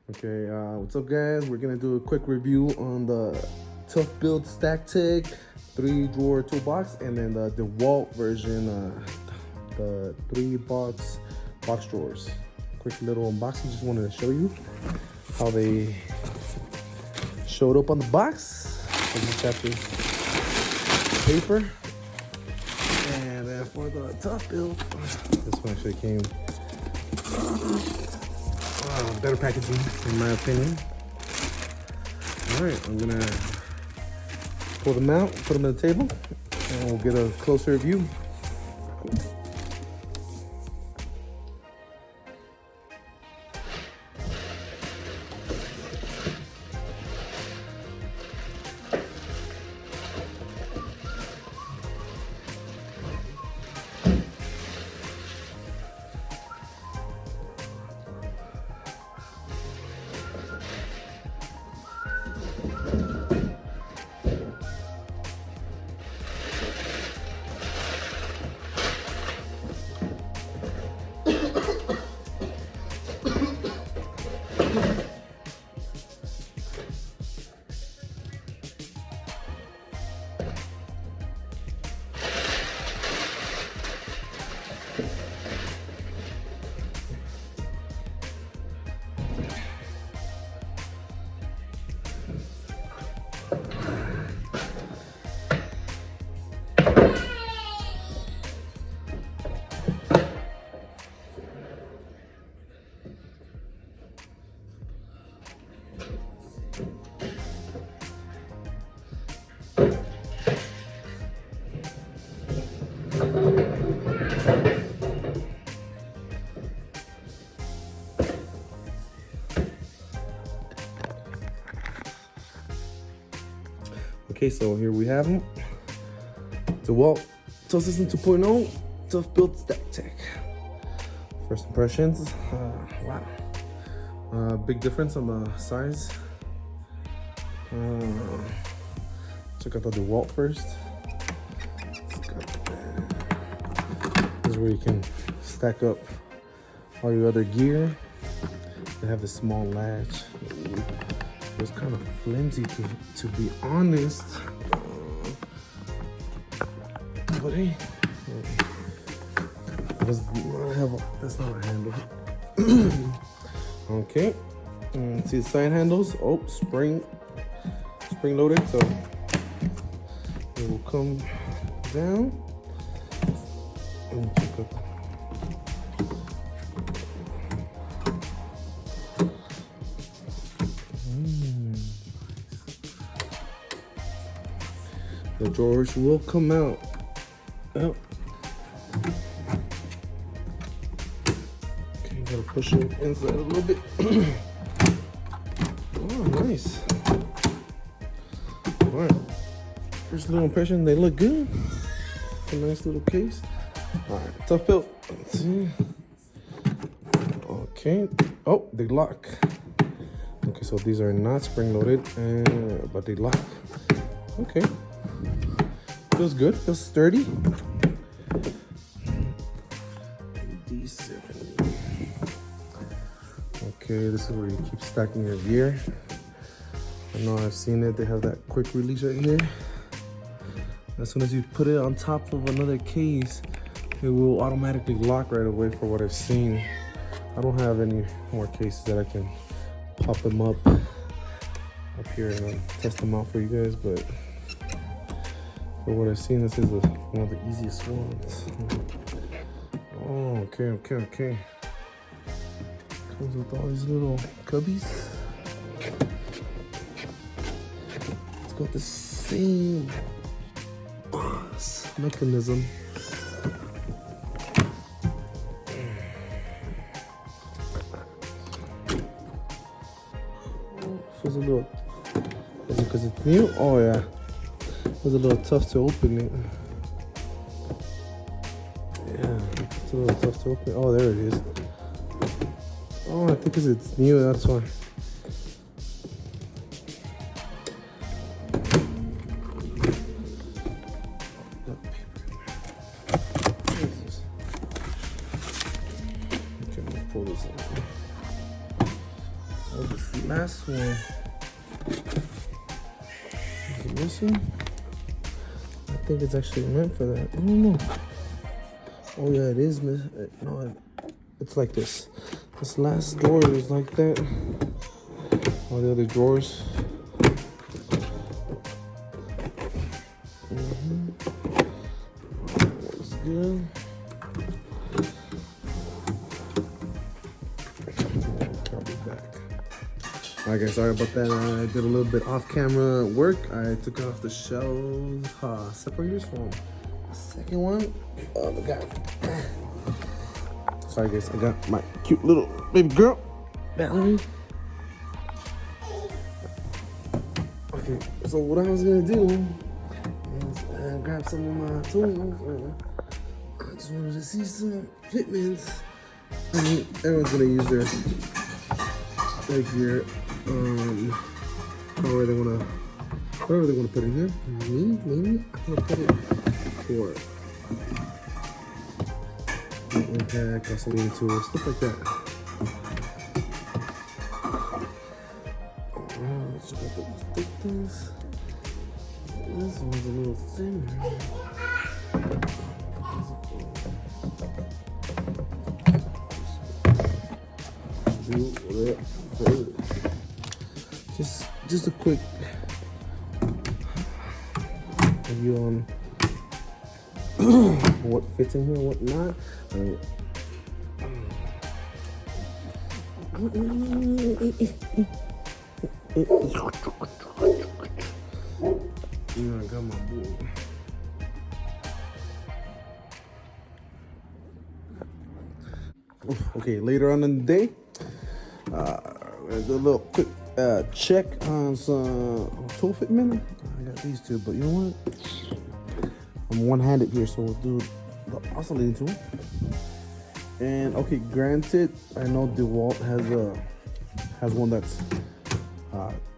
Okay, what's up guys? We're gonna do a quick review on the Toughbuilts Stacktech 3-drawer toolbox and then the Dewalt version, the 3-box box drawers. Quick little unboxing, just wanted to show you how they showed up on the box. So just got this paper, and then for the Toughbuilt, this one actually came better packaging in my opinion. All right, I'm gonna pull them out, put them on the table, and we'll get a closer view. Okay, so here we have them. Dewalt Toughsystem 2.0 Toughbuilts Stacktech. First impressions, wow. Big difference on the size. Check out the Dewalt first. This is where you can stack up all your other gear. They have a small latch. It was kind of flimsy to be honest. But hey, that's not a handle. Okay, see the side handles. Oh, spring loaded, so it will come down and check up. The drawers will come out. Oh. Okay, gotta push it inside a little bit. Oh, nice. All right. First little impression, they look good. A nice little case. All right, Toughbuilt. Let's see. Okay. Oh, they lock. Okay, so these are not spring loaded, but they lock. Okay. Feels good, feels sturdy. D70. Okay, this is where you keep stacking your gear. I know I've seen it, they have that quick release right here. As soon as you put it on top of another case, it will automatically lock right away for what I've seen. I don't have any more cases that I can pop them up here and test them out for you guys, but for what I've seen, this is one of the easiest ones. Oh, okay. Comes with all these little cubbies. It's got the same boss mechanism. Feels a little, is it because it's new? Oh yeah. It was a little tough to open it. Yeah, it's a little tough to open. Oh, there it is. Oh, I think because it's new, that's why. Okay, I'm gonna pull this out. Oh, this last one. Is it missing? I think it's actually meant for that. I don't know. Oh yeah, it is missing. No, it's like this. This last drawer is like that. All the other drawers. Looks good. I'll be back. Alright guys, sorry about that. I did a little bit off-camera work. I took off the shelf separators from the second one. Oh, look at it. Sorry guys, I got my cute little baby girl, Valerie. Okay, so what I was gonna do is grab some of my tools. I just wanted to see some fitments. I mean, everyone's gonna use their gear, whatever they wanna put in here. Maybe I'm gonna put it for impact, gasoline tools, stuff like that. Let's check out the thickness. This one's a little thinner. Just a quick review on what fits in here and what not. I got my board. Okay, later on in the day, we'll do a little quick check on some tool fitment. I got these two, but you know what? I'm one-handed here, so we'll do the oscillating tool. And okay, granted, I know Dewalt has one that's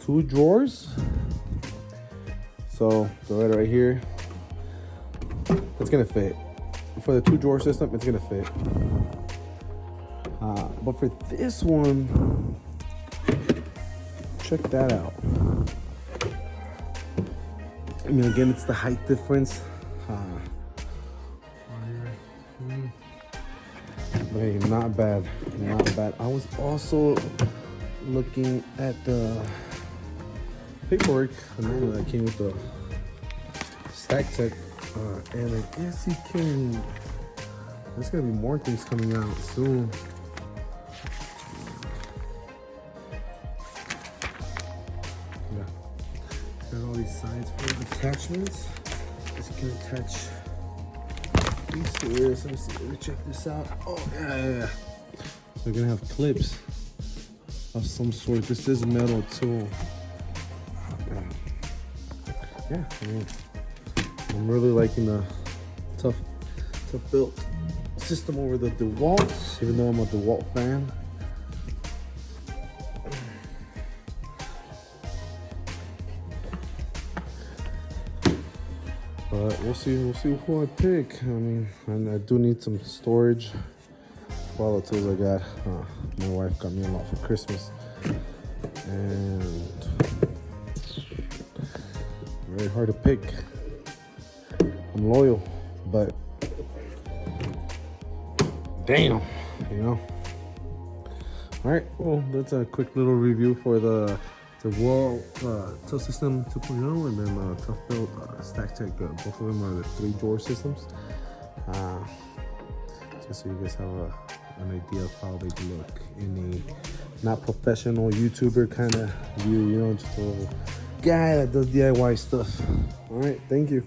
2 drawers. So the right here, it's gonna fit. For the 2 drawer system, it's gonna fit. But for this one, check that out. I mean, again, it's the height difference. But hey, not bad, not bad. I was also looking at the paperwork, the manual that came with the Stacktech, and I guess you can. There's gonna be more things coming out soon. Yeah, it's got all these sides for attachments. Just you can attach these to this. Let me check this out. Oh yeah. So we're gonna have clips of some sort. This is metal too. Yeah, I mean, I'm really liking the Toughbuilt system over the Dewalts, even though I'm a Dewalt fan. But we'll see who I pick. I mean, and I do need some storage for all the tools I got. My wife got me a lot for Christmas, and very hard to pick. I'm loyal, but damn, you know. All right, well, that's a quick little review for the Dewalt Toughsystem 2.0 and then Toughbuilt Stacktech. Both of them are the 3 drawer systems. Just so you guys have an idea of how they look in a not professional YouTuber kind of view, you know, just a little guy that does DIY stuff. All right, thank you.